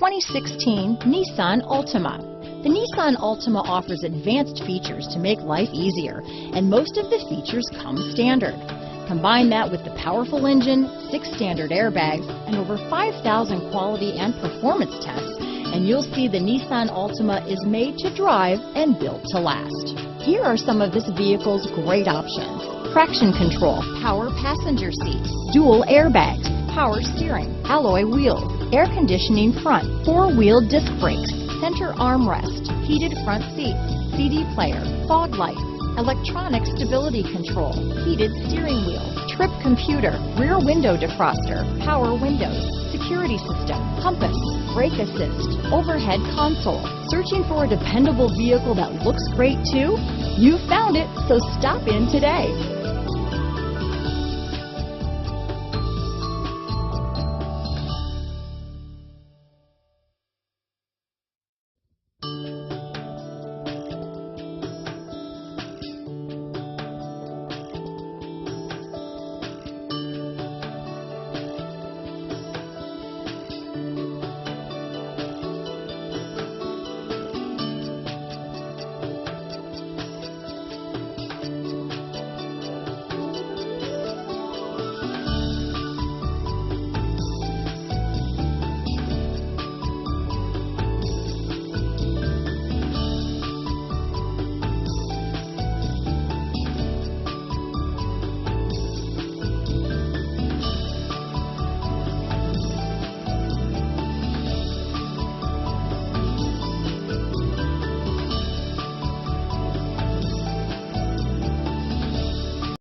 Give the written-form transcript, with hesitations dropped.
2016 Nissan Altima. The Nissan Altima offers advanced features to make life easier, and most of the features come standard. Combine that with the powerful engine, 6 standard airbags, and over 5,000 quality and performance tests, and you'll see the Nissan Altima is made to drive and built to last. Here are some of this vehicle's great options: traction control, power passenger seat, dual airbags, power steering, alloy wheels, air conditioning front, 4-wheel disc brakes, center armrest, heated front seats, CD player, fog lights, electronic stability control, heated steering wheel, trip computer, rear window defroster, power windows, security system, compass, brake assist, overhead console. Searching for a dependable vehicle that looks great too? You found it, so stop in today.